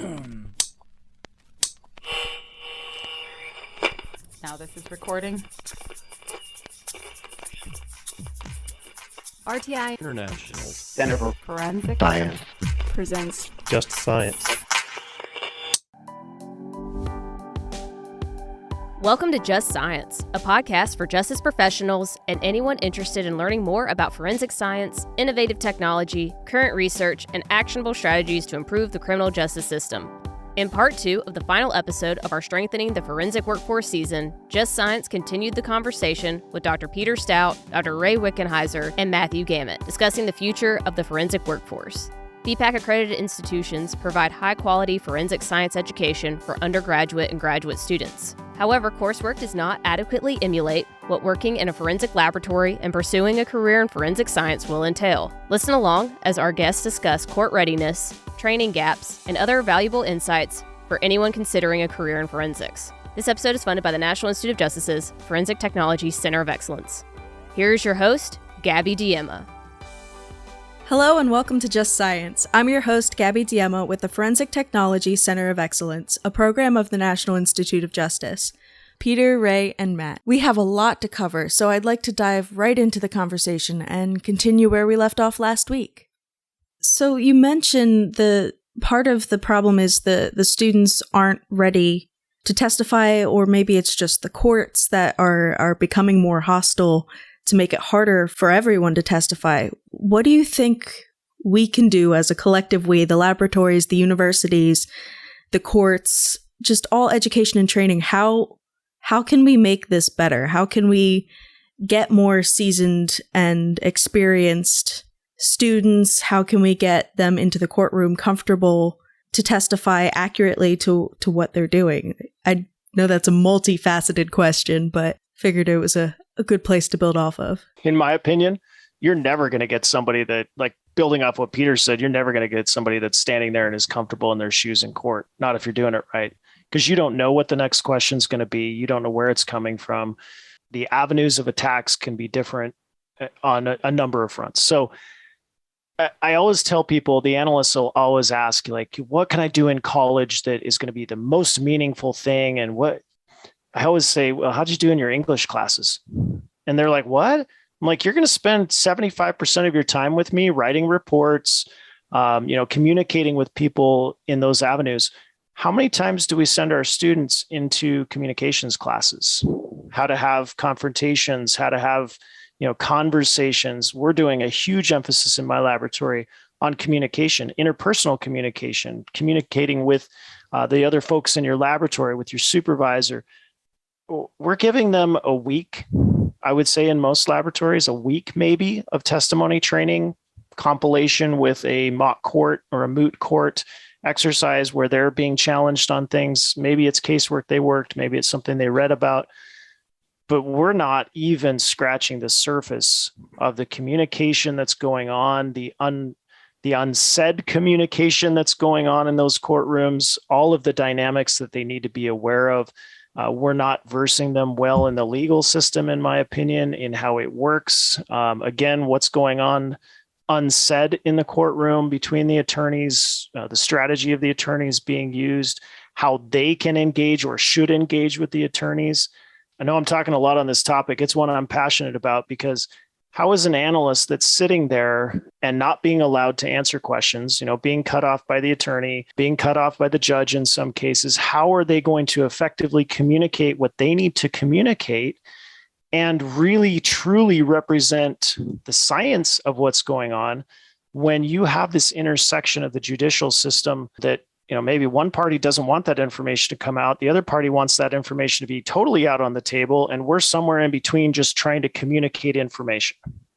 Now this is recording. RTI International Center for Forensic Science presents Just Science. Welcome to Just Science, a podcast for justice professionals and anyone interested in learning more about forensic science, innovative technology, current research, and actionable strategies to improve the criminal justice system. In part 2 of the final episode of our Strengthening the Forensic Workforce season, Just Science continued the conversation with Dr. Peter Stout, Dr. Ray Wickenheiser, and Matthew Gamette, discussing the future of the forensic workforce. FEPAC-accredited institutions provide high-quality forensic science education for undergraduate and graduate students. However, coursework does not adequately emulate what working in a forensic laboratory and pursuing a career in forensic science will entail. Listen along as our guests discuss court readiness, training gaps, and other valuable insights for anyone considering a career in forensics. This episode is funded by the National Institute of Justice's Forensic Technology Center of Excellence. Here's your host, Gabby Diema. Hello and welcome to Just Science. I'm your host, Gabby Diema, with the Forensic Technology Center of Excellence, a program of the National Institute of Justice. Peter, Ray, and Matt. We have a lot to cover, so I'd like to dive right into the conversation and continue where we left off last week. So you mentioned the part of the problem is the students aren't ready to testify, or maybe it's just the courts that are becoming more hostile to make it harder for everyone to testify. What do you think we can do as a collective we, the laboratories, the universities, the courts, just all education and training? How can we make this better? How can we get more seasoned and experienced students? How can we get them into the courtroom comfortable to testify accurately to what they're doing? I know that's a multifaceted question, but figured it was a good place to build off of. In my opinion, you're never going to get somebody that, like building off what Peter said, you're never going to get somebody that's standing there and is comfortable in their shoes in court. Not if you're doing it right, because you don't know what the next question is going to be. You don't know where it's coming from. The avenues of attacks can be different on a number of fronts. So I always tell people, the analysts will always ask, like, what can I do in college that is going to be the most meaningful thing? And what I always say, well, how'd you do in your English classes? And they're like, what? I'm like, you're going to spend 75% of your time with me writing reports, communicating with people in those avenues. How many times do we send our students into communications classes? How to have confrontations, how to have, conversations. We're doing a huge emphasis in my laboratory on communication, interpersonal communication, communicating with the other folks in your laboratory, with your supervisor. We're giving them a week, I would say in most laboratories, a week maybe of testimony training, compilation with a mock court or a moot court exercise where they're being challenged on things. Maybe it's casework they worked, maybe it's something they read about, but we're not even scratching the surface of the communication that's going on, the unsaid communication that's going on in those courtrooms, all of the dynamics that they need to be aware of. We're not versing them well in the legal system, in my opinion, in how it works. Again, what's going on unsaid in the courtroom between the attorneys, the strategy of the attorneys being used, how they can engage or should engage with the attorneys. I know I'm talking a lot on this topic. It's one I'm passionate about, because how is an analyst that's sitting there and not being allowed to answer questions, being cut off by the attorney, being cut off by the judge in some cases, how are they going to effectively communicate what they need to communicate and really truly represent the science of what's going on when you have this intersection of the judicial system that, maybe one party doesn't want that information to come out. The other party wants that information to be totally out on the table. And we're somewhere in between just trying to communicate information.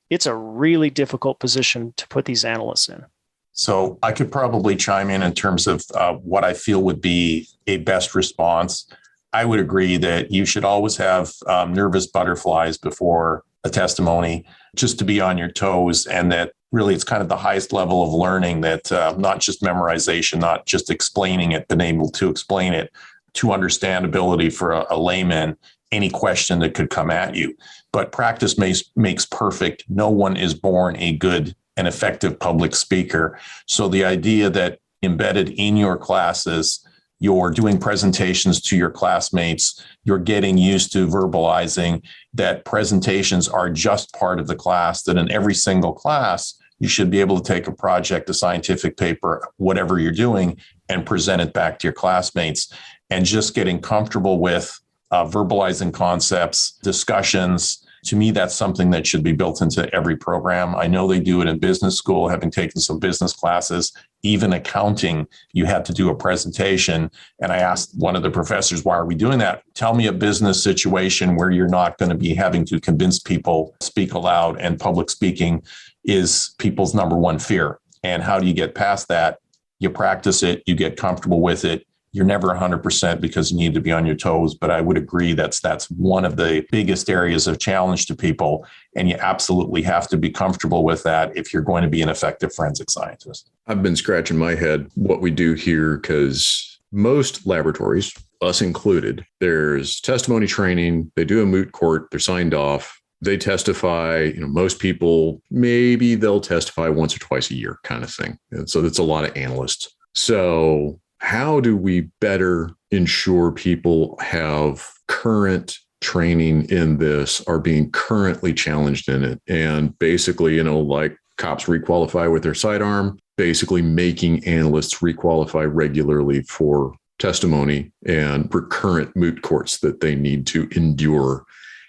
It's a really difficult position to put these analysts in. So I could probably chime in terms of what I feel would be a best response. I would agree that you should always have nervous butterflies before a testimony, just to be on your toes, and that really it's kind of the highest level of learning, that not just memorization, not just explaining it, but able to explain it to understandability for a layman, any question that could come at you. But practice makes perfect. No one is born a good and effective public speaker. So the idea that embedded in your classes. You're doing presentations to your classmates. You're getting used to verbalizing that presentations are just part of the class, that in every single class, you should be able to take a project, a scientific paper, whatever you're doing, and present it back to your classmates. And just getting comfortable with verbalizing concepts, discussions. To me, that's something that should be built into every program. I know they do it in business school, having taken some business classes, even accounting, you had to do a presentation. And I asked one of the professors, why are we doing that? Tell me a business situation where you're not going to be having to convince people, speak aloud, and public speaking is people's number one fear. And how do you get past that? You practice it, you get comfortable with it. You're never 100% because you need to be on your toes. But I would agree that's one of the biggest areas of challenge to people. And you absolutely have to be comfortable with that if you're going to be an effective forensic scientist. I've been scratching my head what we do here because most laboratories, us included, there's testimony training. They do a moot court. They're signed off. They testify. Most people, maybe they'll testify once or twice a year kind of thing. And so that's a lot of analysts. So how do we better ensure people have current training in this, are being currently challenged in it? And basically, like cops requalify with their sidearm, basically making analysts requalify regularly for testimony and recurrent moot courts that they need to endure.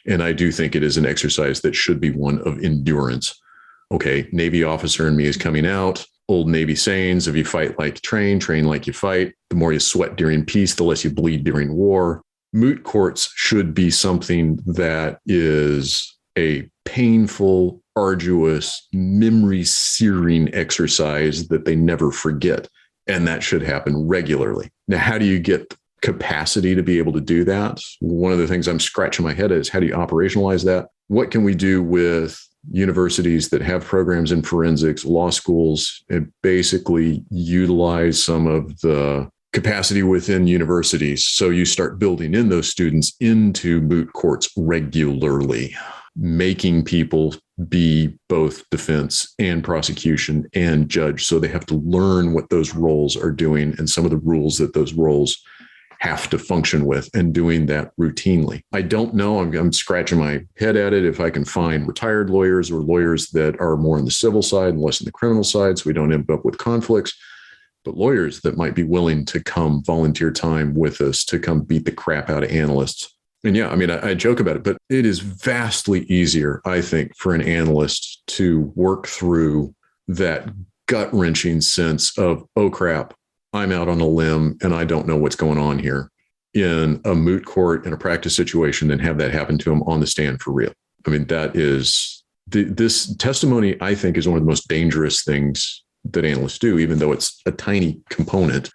And I do think it is an exercise that should be one of endurance. Okay, Navy officer in me is coming out. Old Navy sayings, if you fight like you train like you fight. The more you sweat during peace, the less you bleed during war. Moot courts should be something that is a painful, arduous, memory-searing exercise that they never forget. And that should happen regularly. Now, how do you get capacity to be able to do that? One of the things I'm scratching my head at is how do you operationalize that? What can we do with universities that have programs in forensics, law schools, and basically utilize some of the capacity within universities? So you start building in those students into moot courts regularly, making people be both defense and prosecution and judge. So they have to learn what those roles are doing and some of the rules that those roles have to function with, and doing that routinely. I don't know. I'm scratching my head at it if I can find retired lawyers or lawyers that are more on the civil side and less on the criminal side, so we don't end up with conflicts, but lawyers that might be willing to come volunteer time with us to come beat the crap out of analysts. And yeah, I joke about it, but it is vastly easier, I think, for an analyst to work through that gut-wrenching sense of, oh crap, I'm out on a limb and I don't know what's going on here, in a moot court, in a practice situation, than have that happen to them on the stand for real. That is, this testimony, I think, is one of the most dangerous things that analysts do, even though it's a tiny component.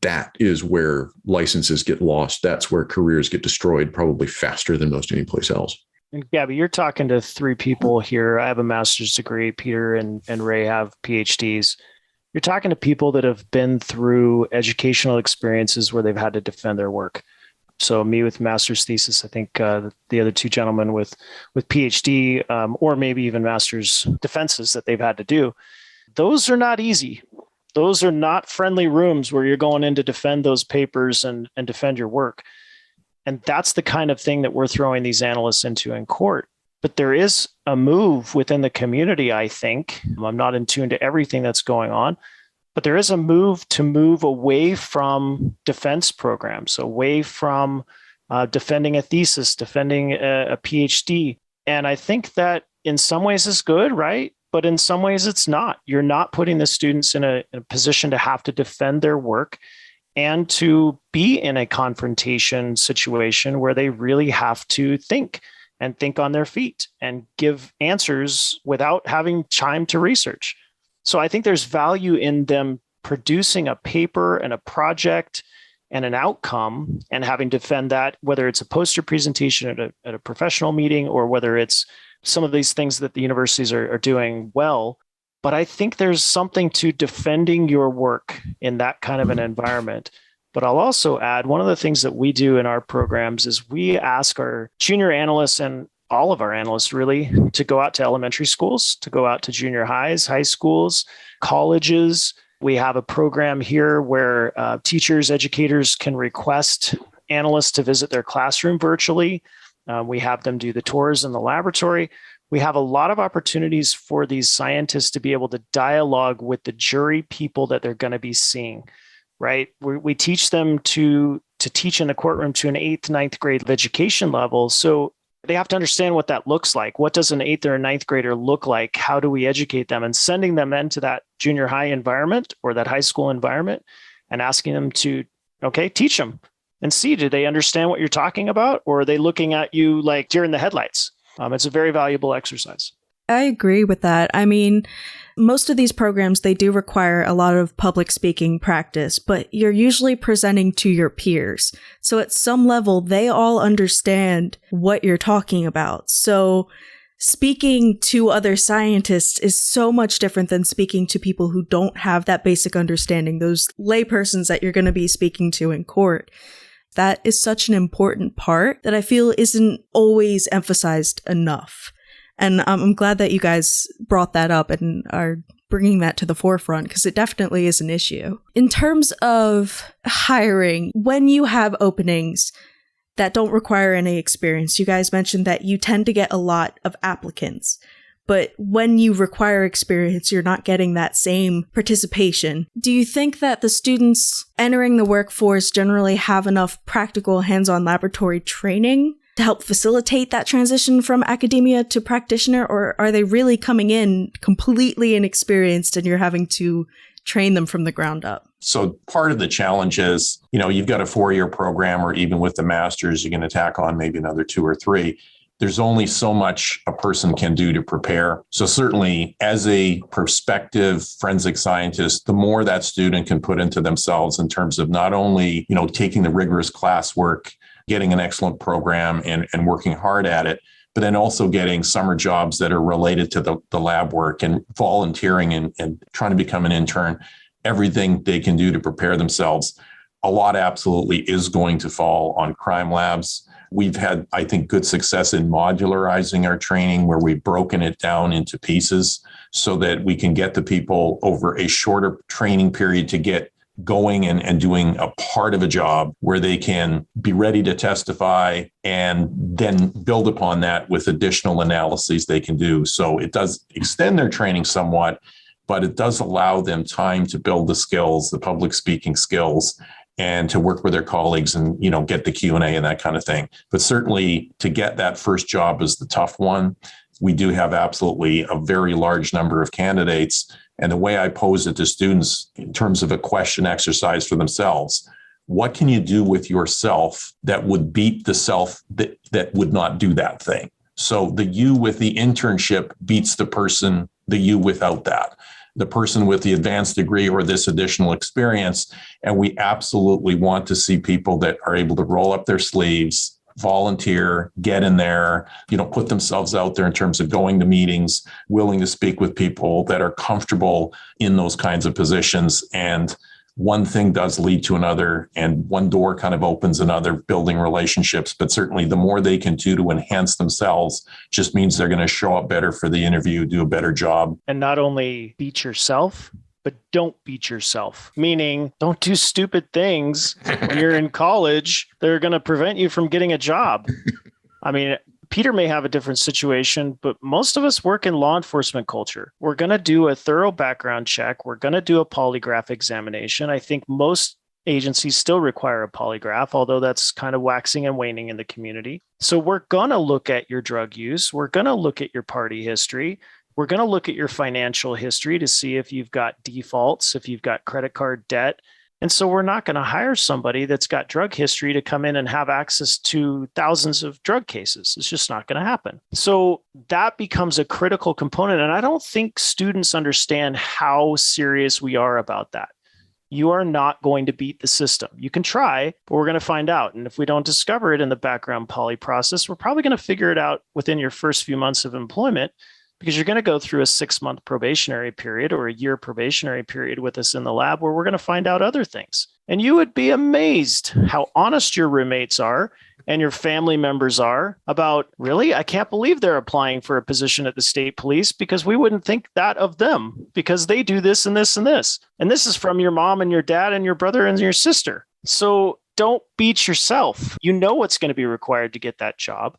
That is where licenses get lost. That's where careers get destroyed, probably faster than most any place else. And Gabby, you're talking to three people here. I have a master's degree. Peter and Ray have PhDs. You're talking to people that have been through educational experiences where they've had to defend their work. So me with master's thesis, I think the other two gentlemen with PhD or maybe even master's defenses that they've had to do. Those are not easy. Those are not friendly rooms where you're going in to defend those papers and defend your work. And that's the kind of thing that we're throwing these analysts into in court. But there is a move within the community, I think. I'm not in tune to everything that's going on, but there is a move to move away from defense programs, away from defending a thesis, defending a PhD. And I think that in some ways is good, right? But in some ways it's not. You're not putting the students in a position to have to defend their work and to be in a confrontation situation where they really have to think on their feet and give answers without having time to research. So I think there's value in them producing a paper and a project and an outcome and having to defend that, whether it's a poster presentation at a professional meeting or whether it's some of these things that the universities are doing well. But I think there's something to defending your work in that kind of an environment. But I'll also add, one of the things that we do in our programs is we ask our junior analysts and all of our analysts really to go out to elementary schools, to go out to junior highs, high schools, colleges, We have a program here where teachers, educators can request analysts to visit their classroom virtually. We have them do the tours in the laboratory. We have a lot of opportunities for these scientists to be able to dialogue with the jury people that they're going to be seeing, right? We teach them to teach in the courtroom to an 8th, 9th grade education level. So they have to understand what that looks like. What does an 8th or a 9th grader look like? How do we educate them? And sending them into that junior high environment or that high school environment and asking them to, okay, teach them and see, do they understand what you're talking about? Or are they looking at you like deer in the headlights? It's a very valuable exercise. I agree with that. I mean, most of these programs, they do require a lot of public speaking practice, but you're usually presenting to your peers. So at some level, they all understand what you're talking about. So speaking to other scientists is so much different than speaking to people who don't have that basic understanding, those laypersons that you're going to be speaking to in court. That is such an important part that I feel isn't always emphasized enough. And I'm glad that you guys brought that up and are bringing that to the forefront because it definitely is an issue. In terms of hiring, when you have openings that don't require any experience, you guys mentioned that you tend to get a lot of applicants. But when you require experience, you're not getting that same participation. Do you think that the students entering the workforce generally have enough practical hands-on laboratory training to help facilitate that transition from academia to practitioner, or are they really coming in completely inexperienced and you're having to train them from the ground up? So part of the challenge is, you've got a 4-year program, or even with the master's, you can tack on maybe another 2 or 3. There's only so much a person can do to prepare. So certainly as a prospective forensic scientist, the more that student can put into themselves in terms of not only, taking the rigorous classwork, getting an excellent program and working hard at it, but then also getting summer jobs that are related to the lab work and volunteering and trying to become an intern, everything they can do to prepare themselves. A lot absolutely is going to fall on crime labs. We've had, I think, good success in modularizing our training where we've broken it down into pieces so that we can get the people over a shorter training period to get going and doing a part of a job where they can be ready to testify and then build upon that with additional analyses they can do. So it does extend their training somewhat, but it does allow them time to build the skills, the public speaking skills, and to work with their colleagues and, get the Q&A and that kind of thing. But certainly to get that first job is the tough one. We do have absolutely a very large number of candidates. And the way I pose it to students in terms of a question exercise for themselves, what can you do with yourself that would beat the self that would not do that thing? So the you with the internship beats the you without that, the person with the advanced degree or this additional experience. And we absolutely want to see people that are able to roll up their sleeves, volunteer, get in there, put themselves out there in terms of going to meetings, willing to speak with people that are comfortable in those kinds of positions. And one thing does lead to another, and one door kind of opens another, building relationships. But certainly the more they can do to enhance themselves just means they're going to show up better for the interview, do a better job. And not only beat yourself, but don't beat yourself, meaning don't do stupid things when you're in college that are going to prevent you from getting a job. I mean, Peter may have a different situation, but most of us work in law enforcement culture. We're going to do a thorough background check. We're going to do a polygraph examination. I think most agencies still require a polygraph, although that's kind of waxing and waning in the community. So we're going to look at your drug use. We're going to look at your party history. We're going to look at your financial history to see if you've got defaults, if you've got credit card debt. And so we're not going to hire somebody that's got drug history to come in and have access to thousands of drug cases. It's just not going to happen. So that becomes a critical component. And I don't think students understand how serious we are about that. You are not going to beat the system. You can try, but we're going to find out. And if we don't discover it in the background poly process, we're probably going to figure it out within your first few months of employment, because you're going to go through a 6-month probationary period or a year probationary period with us in the lab where we're going to find out other things. And you would be amazed how honest your roommates are and your family members are about, really? I can't believe they're applying for a position at the state police because we wouldn't think that of them because they do this and this and this. And this is from your mom and your dad and your brother and your sister. So don't beat yourself. You know what's going to be required to get that job.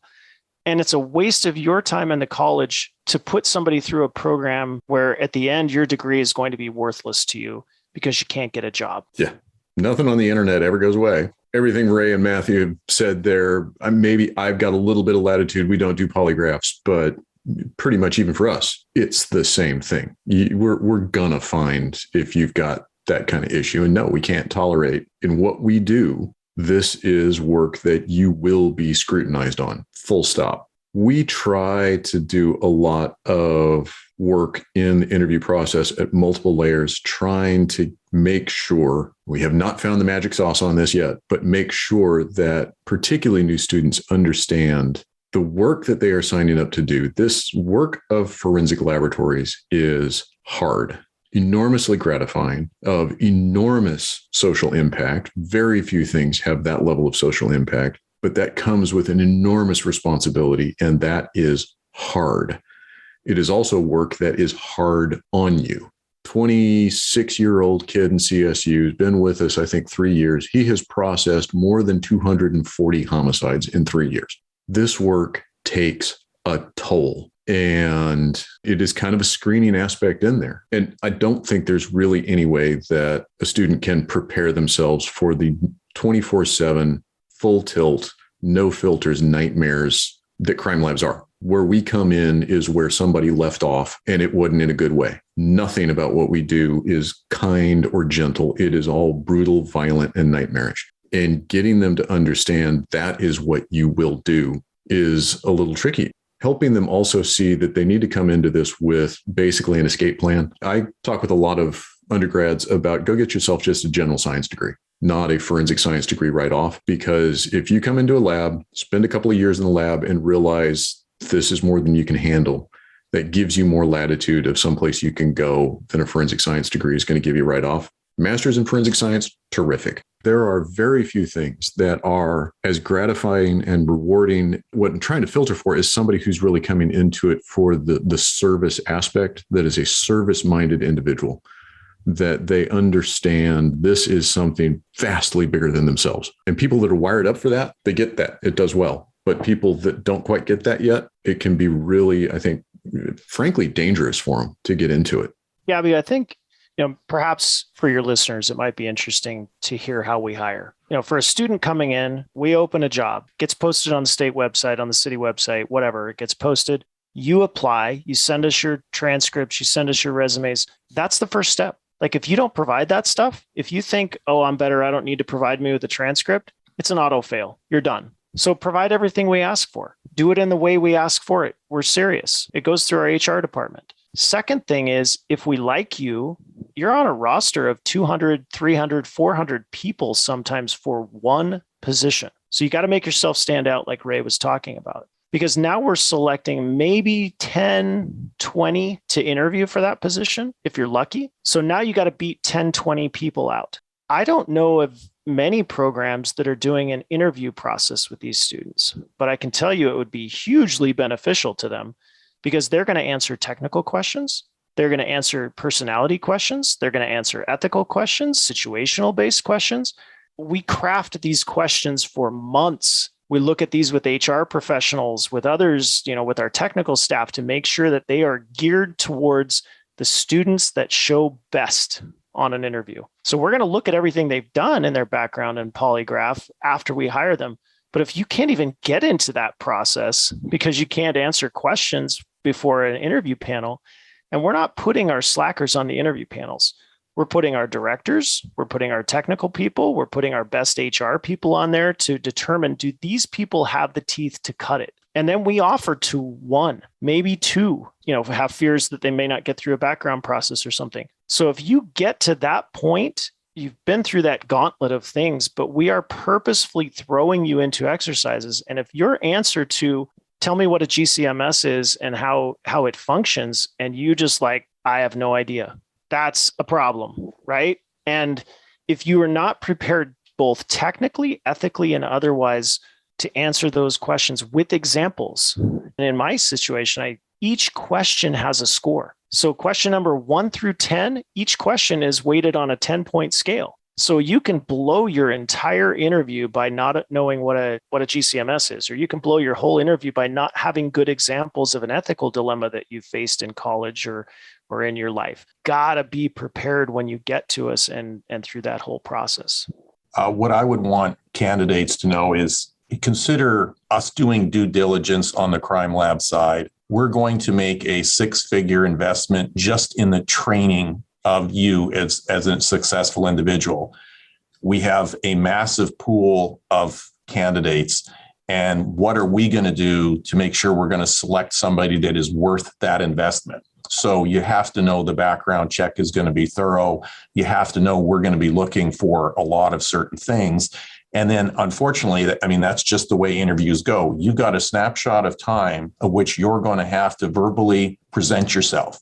And it's a waste of your time in the college to put somebody through a program where at the end, your degree is going to be worthless to you because you can't get a job. Yeah. Nothing on the internet ever goes away. Everything Ray and Matthew have said there, maybe I've got a little bit of latitude. We don't do polygraphs, but pretty much even for us, it's the same thing. We're going to find if you've got that kind of issue. And no, we can't tolerate in what we do. This is work that you will be scrutinized on, full stop. We try to do a lot of work in the interview process at multiple layers, trying to make sure we have not found the magic sauce on this yet, but make sure that particularly new students understand the work that they are signing up to do. This work of forensic laboratories is hard, enormously gratifying, of enormous social impact. Very few things have that level of social impact, but that comes with an enormous responsibility, and that is hard. It is also work that is hard on you. 26-year-old kid in CSU has been with us, I think, 3 years. He has processed more than 240 homicides in 3 years. This work takes a toll, and it is kind of a screening aspect in there. And I don't think there's really any way that a student can prepare themselves for the 24/7, full tilt, no filters nightmares that crime labs are. Where we come in is where somebody left off, and it wasn't in a good way. Nothing about what we do is kind or gentle. It is all brutal, violent, and nightmarish. And getting them to understand that is what you will do is a little tricky. Helping them also see that they need to come into this with basically an escape plan. I talk with a lot of undergrads about go get yourself just a general science degree, not a forensic science degree right off. Because if you come into a lab, spend a couple of years in the lab and realize this is more than you can handle, that gives you more latitude of someplace you can go than a forensic science degree is going to give you right off. Master's in forensic science, terrific. There are very few things that are as gratifying and rewarding. What I'm trying to filter for is somebody who's really coming into it for the service aspect, that is a service-minded individual, that they understand this is something vastly bigger than themselves. And people that are wired up for that, they get that. It does well. But people that don't quite get that yet, it can be really, I think, frankly, dangerous for them to get into it. Yeah, I mean, I think, perhaps for your listeners, it might be interesting to hear how we hire. For a student coming in, we open a job, gets posted on the state website, on the city website, whatever, it gets posted. You apply, you send us your transcripts, you send us your resumes. That's the first step. Like if you don't provide that stuff, if you think, oh, I'm better, I don't need to provide me with a transcript, it's an auto fail. You're done. So provide everything we ask for. Do it in the way we ask for it. We're serious. It goes through our HR department. Second thing is, if we like you, you're on a roster of 200, 300, 400 people sometimes for one position. So you got to make yourself stand out like Ray was talking about. Because now we're selecting maybe 10, 20 to interview for that position, if you're lucky. So now you got to beat 10, 20 people out. I don't know of many programs that are doing an interview process with these students, but I can tell you it would be hugely beneficial to them because they're going to answer technical questions. They're going to answer personality questions. They're going to answer ethical questions, situational based questions. We craft these questions for months. We look at these with HR professionals, with others, with our technical staff to make sure that they are geared towards the students that show best on an interview. So we're going to look at everything they've done in their background and polygraph after we hire them. But if you can't even get into that process because you can't answer questions before an interview panel, and we're not putting our slackers on the interview panels, we're putting our directors, we're putting our technical people, we're putting our best HR people on there to determine, do these people have the teeth to cut it? And then we offer to one, maybe two, have fears that they may not get through a background process or something. So if you get to that point, you've been through that gauntlet of things, but we are purposefully throwing you into exercises. And if your answer to tell me what a GCMS is and how it functions, and you just like, I have no idea, that's a problem, right? And if you are not prepared both technically, ethically, and otherwise to answer those questions with examples. And in my situation, each question has a score. So question number 1 through 10, each question is weighted on a 10-point scale. So you can blow your entire interview by not knowing what a GCMS is, or you can blow your whole interview by not having good examples of an ethical dilemma that you faced in college or in your life. Gotta be prepared when you get to us and through that whole process. What I would want candidates to know is consider us doing due diligence on the crime lab side. We're going to make a 6-figure investment just in the training of you as a successful individual. We have a massive pool of candidates. And what are we going to do to make sure we're going to select somebody that is worth that investment? So you have to know the background check is going to be thorough. You have to know we're going to be looking for a lot of certain things. And then unfortunately, that's just the way interviews go. You've got a snapshot of time of which you're going to have to verbally present yourself.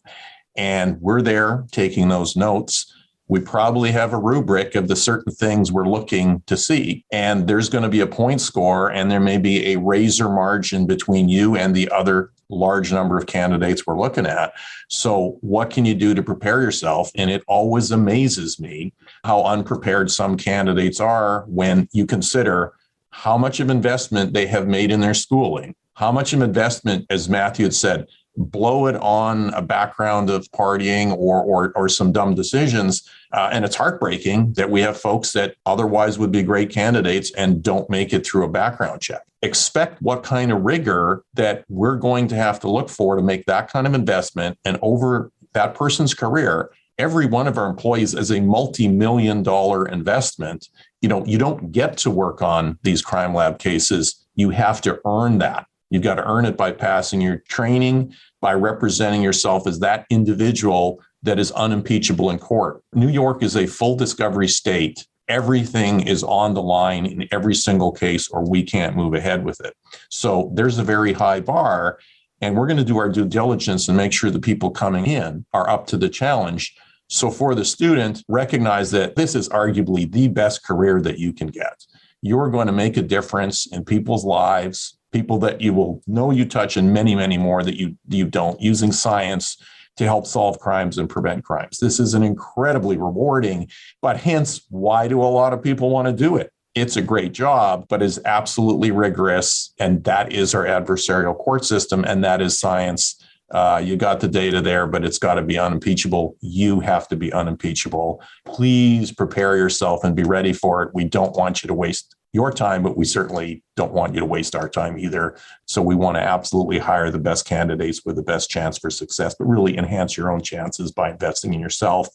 And we're there taking those notes. We probably have a rubric of the certain things we're looking to see. And there's going to be a point score, and there may be a razor margin between you and the other large number of candidates we're looking at. So what can you do to prepare yourself? And it always amazes me how unprepared some candidates are when you consider how much of investment they have made in their schooling, how much of investment, as Matthew had said, blow it on a background of partying or some dumb decisions. And it's heartbreaking that we have folks that otherwise would be great candidates and don't make it through a background check. Expect what kind of rigor that we're going to have to look for to make that kind of investment. And over that person's career, every one of our employees is a multi-million-dollar investment. You don't get to work on these crime lab cases. You have to earn that. You've got to earn it by passing your training, by representing yourself as that individual that is unimpeachable in court. New York is a full discovery state. Everything is on the line in every single case, or we can't move ahead with it. So there's a very high bar, and we're going to do our due diligence and make sure the people coming in are up to the challenge. So for the student, recognize that this is arguably the best career that you can get. You're going to make a difference in people's lives, people that you will know you touch, and many, many more that you don't, using science to help solve crimes and prevent crimes. This is an incredibly rewarding, but hence, why do a lot of people want to do it? It's a great job, but is absolutely rigorous. And that is our adversarial court system. And that is science. You got the data there, but it's got to be unimpeachable. You have to be unimpeachable. Please prepare yourself and be ready for it. We don't want you to waste your time, but we certainly don't want you to waste our time either. So we want to absolutely hire the best candidates with the best chance for success, but really enhance your own chances by investing in yourself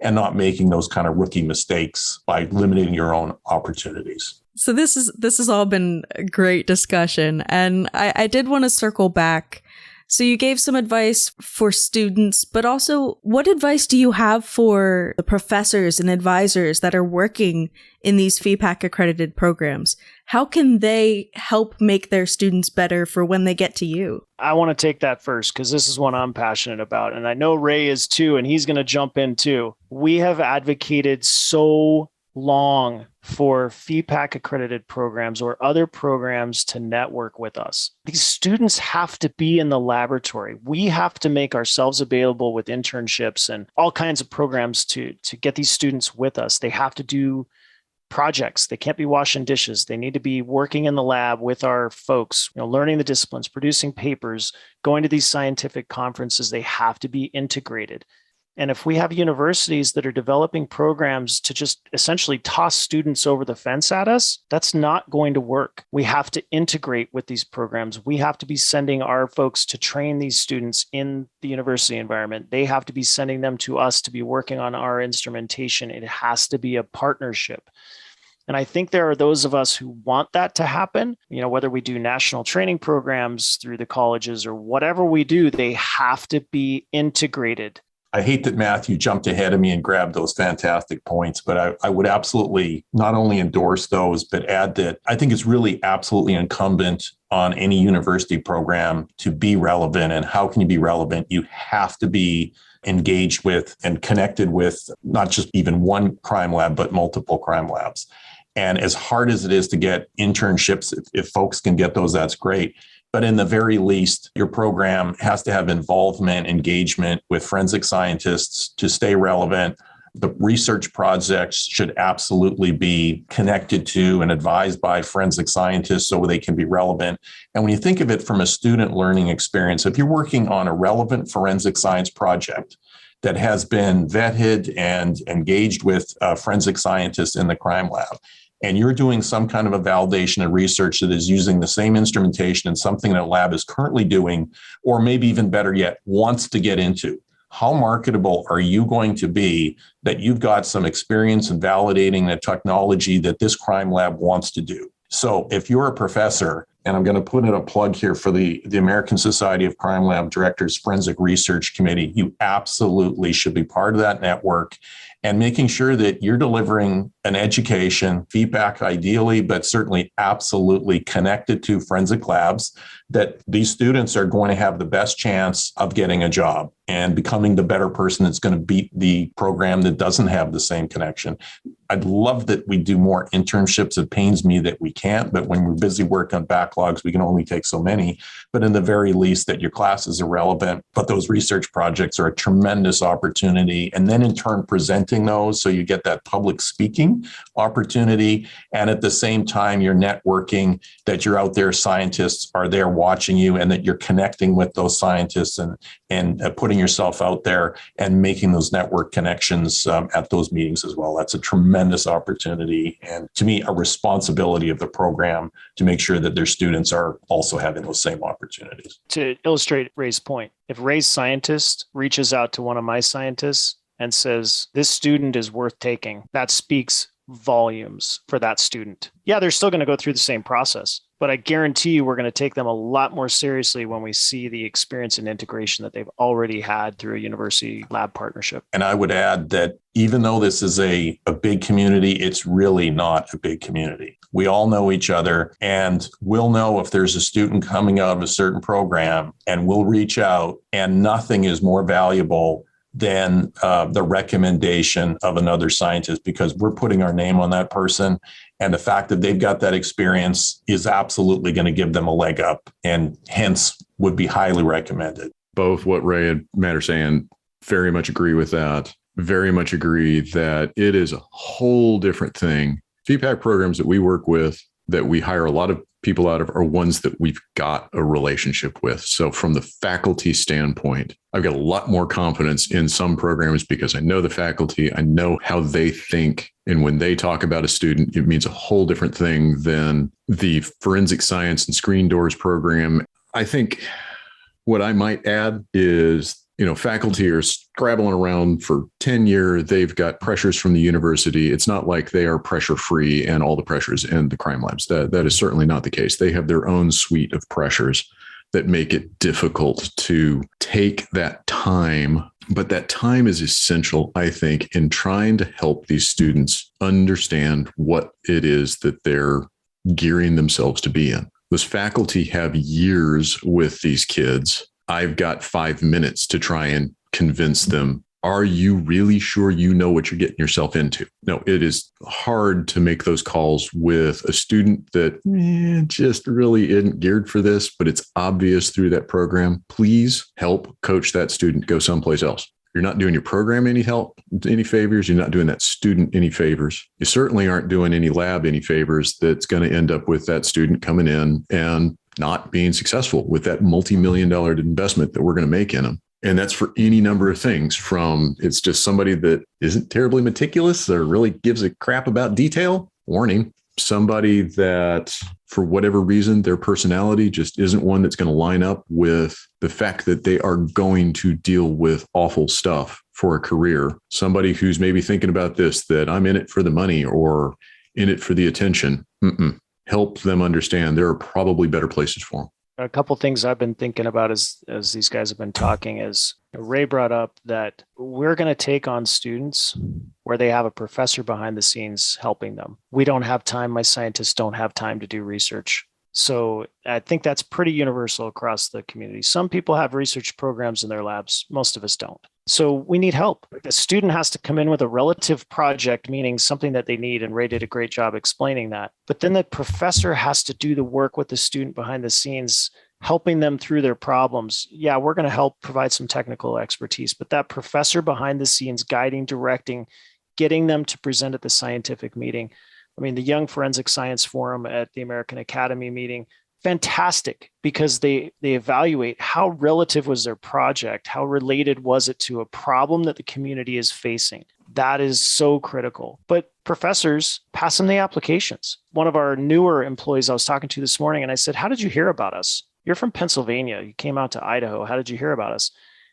and not making those kind of rookie mistakes by limiting your own opportunities. So this has all been a great discussion. And I did want to circle back. So you gave some advice for students, but also what advice do you have for the professors and advisors that are working in these FEPAC-accredited programs? How can they help make their students better for when they get to you? I want to take that first because this is one I'm passionate about. And I know Ray is too, and he's going to jump in too. We have advocated so long for FEPAC-accredited programs or other programs to network with us. These students have to be in the laboratory. We have to make ourselves available with internships and all kinds of programs to get these students with us. They have to do projects. They can't be washing dishes. They need to be working in the lab with our folks, learning the disciplines, producing papers, going to these scientific conferences. They have to be integrated. And if we have universities that are developing programs to just essentially toss students over the fence at us, that's not going to work. We have to integrate with these programs. We have to be sending our folks to train these students in the university environment. They have to be sending them to us to be working on our instrumentation. It has to be a partnership. And I think there are those of us who want that to happen, whether we do national training programs through the colleges or whatever we do, they have to be integrated. I hate that Matthew jumped ahead of me and grabbed those fantastic points, but I would absolutely not only endorse those, but add that I think it's really absolutely incumbent on any university program to be relevant. And how can you be relevant? You have to be engaged with and connected with not just even one crime lab, but multiple crime labs. And as hard as it is to get internships, if folks can get those, that's great. But in the very least, your program has to have involvement, engagement with forensic scientists to stay relevant. The research projects should absolutely be connected to and advised by forensic scientists so they can be relevant. And when you think of it from a student learning experience, if you're working on a relevant forensic science project that has been vetted and engaged with forensic scientists in the crime lab, and you're doing some kind of a validation and research that is using the same instrumentation and something that a lab is currently doing, or maybe even better yet, wants to get into, how marketable are you going to be that you've got some experience in validating the technology that this crime lab wants to do? So if you're a professor, and I'm going to put in a plug here for the American Society of Crime Lab Directors Forensic Research Committee, you absolutely should be part of that network and making sure that you're delivering an education, feedback ideally, but certainly absolutely connected to forensic labs, that these students are going to have the best chance of getting a job and becoming the better person that's going to beat the program that doesn't have the same connection. I'd love that we do more internships. It pains me that we can't, but when we're busy working on backlogs, we can only take so many. But in the very least, that your classes are relevant, but those research projects are a tremendous opportunity. And then in turn, presenting those so you get that public speaking opportunity. And at the same time, you're networking, that you're out there, scientists are there watching you, and that you're connecting with those scientists and putting yourself out there and making those network connections at those meetings as well. That's a tremendous opportunity, and to me, a responsibility of the program to make sure that their students are also having those same opportunities. To illustrate Ray's point, if Ray's scientist reaches out to one of my scientists and says, this student is worth taking, that speaks volumes for that student. Yeah, they're still going to go through the same process, but I guarantee you we're going to take them a lot more seriously when we see the experience and integration that they've already had through a university lab partnership. And I would add that even though this is a big community, it's really not a big community. We all know each other, and we'll know if there's a student coming out of a certain program, and we'll reach out, and nothing is more valuable than the recommendation of another scientist, because we're putting our name on that person. And the fact that they've got that experience is absolutely going to give them a leg up, and hence would be highly recommended. Both what Ray and Matt are saying, very much agree with that. Very much agree that it is a whole different thing. FEPAC programs that we work with, that we hire a lot of people out of, are ones that we've got a relationship with. So from the faculty standpoint, I've got a lot more confidence in some programs because I know the faculty, I know how they think. And when they talk about a student, it means a whole different thing than the forensic science and screen doors program. I think what I might add is, faculty are scrabbling around for tenure. They've got pressures from the university. It's not like they are pressure free and all the pressures in the crime labs. That is certainly not the case. They have their own suite of pressures that make it difficult to take that time. But that time is essential, I think, in trying to help these students understand what it is that they're gearing themselves to be in. Those faculty have years with these kids. I've got 5 minutes to try and convince them, are you really sure you know what you're getting yourself into? No, it is hard to make those calls with a student that just really isn't geared for this, but it's obvious through that program. Please help coach that student go someplace else. You're not doing your program any favors. You're not doing that student any favors. You certainly aren't doing any lab any favors. That's going to end up with that student coming in and not being successful with that multi-million-dollar investment that we're going to make in them. And that's for any number of things, from it's just somebody that isn't terribly meticulous or really gives a crap about detail. Warning. Somebody that, for whatever reason, their personality just isn't one that's going to line up with the fact that they are going to deal with awful stuff for a career. Somebody who's maybe thinking about this, that I'm in it for the money or in it for the attention. Help them understand there are probably better places for them. A couple things I've been thinking about as these guys have been talking is, Ray brought up that we're going to take on students where they have a professor behind the scenes helping them. We don't have time. My scientists don't have time to do research. So I think that's pretty universal across the community. Some people have research programs in their labs. Most of us don't. So we need help. The student has to come in with a relative project, meaning something that they need, and Ray did a great job explaining that. But then the professor has to do the work with the student behind the scenes, helping them through their problems. Yeah, we're going to help provide some technical expertise, but that professor behind the scenes, guiding, directing, getting them to present at the scientific meeting. I mean, the Young Forensic Science Forum at the American Academy meeting, fantastic, because they evaluate how relative was their project, how related was it to a problem that the community is facing. That is so critical. But professors, pass them the applications. One of our newer employees I was talking to this morning, and I said, how did you hear about us? You're from Pennsylvania. You came out to Idaho. How did you hear about us?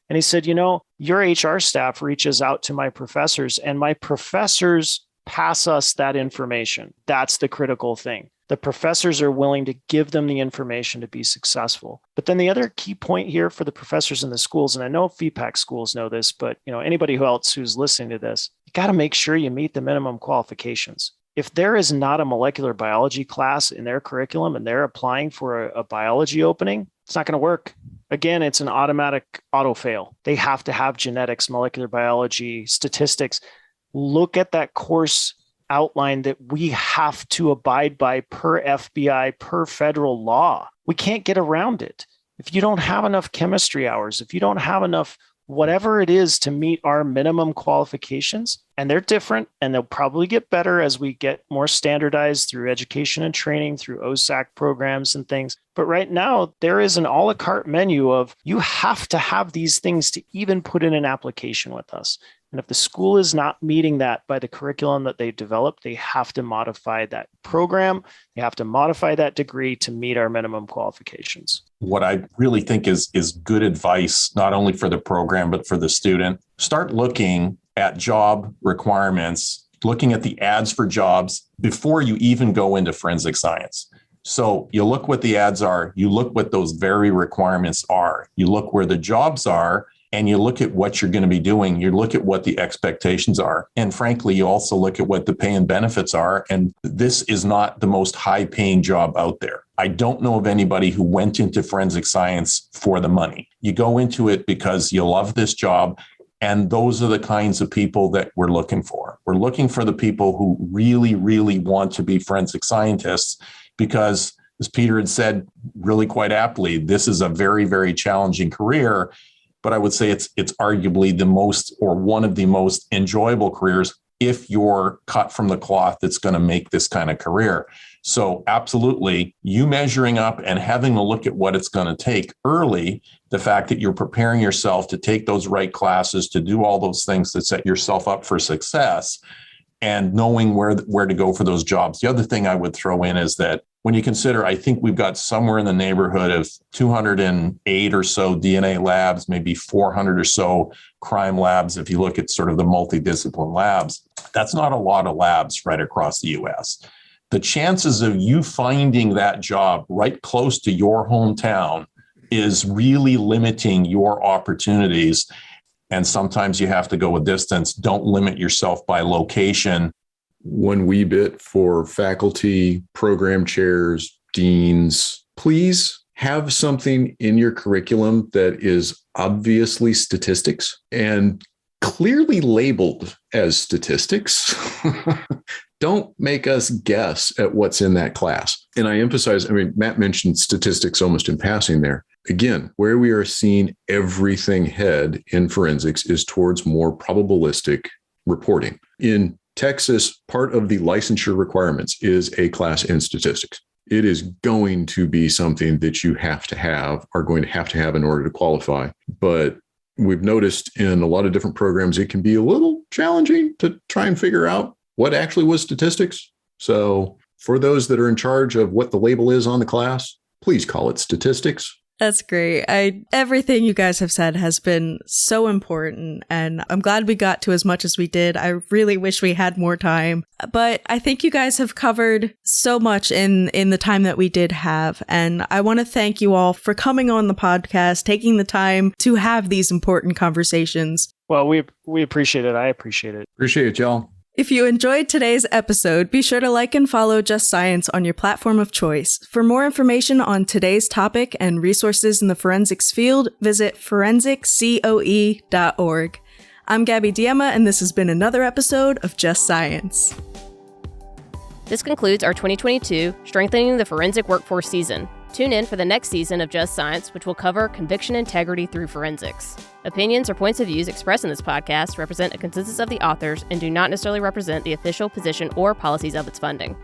And he said, your HR staff reaches out to my professors, and my professors pass us that information. That's the critical thing. The professors are willing to give them the information to be successful. But then the other key point here for the professors in the schools, and I know FEPAC schools know this, but anybody else who's listening to this, you got to make sure you meet the minimum qualifications. If there is not a molecular biology class in their curriculum and they're applying for a biology opening, it's not going to work. Again, it's an automatic auto fail. They have to have genetics, molecular biology, statistics. Look at that course outline that we have to abide by per FBI, per federal law. We can't get around it. If you don't have enough chemistry hours, if you don't have enough whatever it is to meet our minimum qualifications, and they're different, and they'll probably get better as we get more standardized through education and training, through OSAC programs and things. But right now, there is an a la carte menu of you have to have these things to even put in an application with us. And if the school is not meeting that by the curriculum that they've developed, they have to modify that program. They have to modify that degree to meet our minimum qualifications. What I really think is good advice, not only for the program, but for the student. Start looking at job requirements, looking at the ads for jobs before you even go into forensic science. So you look what the ads are, you look what those very requirements are, you look where the jobs are, and you look at what you're going to be doing. You look at what the expectations are. And frankly, you also look at what the pay and benefits are. And this is not the most high paying job out there. I don't know of anybody who went into forensic science for the money. You go into it because you love this job. And those are the kinds of people that we're looking for. We're looking for the people who really, really want to be forensic scientists because, as Peter had said really quite aptly, this is a very, very challenging career. But I would say it's arguably the most, or one of the most enjoyable careers if you're cut from the cloth that's going to make this kind of career. So absolutely, you measuring up and having a look at what it's going to take early, the fact that you're preparing yourself to take those right classes, to do all those things that set yourself up for success, and knowing where to go for those jobs. The other thing I would throw in is that when you consider, I think we've got somewhere in the neighborhood of 208 or so DNA labs, maybe 400 or so crime labs. If you look at sort of the multidiscipline labs, that's not a lot of labs right across the US. The chances of you finding that job right close to your hometown is really limiting your opportunities. And sometimes you have to go a distance. Don't limit yourself by location. When we bid for faculty, program chairs, deans, please have something in your curriculum that is obviously statistics and clearly labeled as statistics. Don't make us guess at what's in that class. And I emphasize, Matt mentioned statistics almost in passing there. Again, where we are seeing everything head in forensics is towards more probabilistic reporting. In Texas, part of the licensure requirements is a class in statistics. It is going to be something that you are going to have in order to qualify. But we've noticed in a lot of different programs, it can be a little challenging to try and figure out what actually was statistics. So for those that are in charge of what the label is on the class, please call it statistics. That's great. Everything you guys have said has been so important, and I'm glad we got to as much as we did. I really wish we had more time, but I think you guys have covered so much in the time that we did have, and I want to thank you all for coming on the podcast, taking the time to have these important conversations. Well, we appreciate it. I appreciate it. Appreciate it, y'all. If you enjoyed today's episode, be sure to like and follow Just Science on your platform of choice. For more information on today's topic and resources in the forensics field, visit forensiccoe.org. I'm Gabby Diema, and this has been another episode of Just Science. This concludes our 2022 Strengthening the Forensic Workforce season. Tune in for the next season of Just Science, which will cover conviction integrity through forensics. Opinions or points of views expressed in this podcast represent a consensus of the authors and do not necessarily represent the official position or policies of its funding.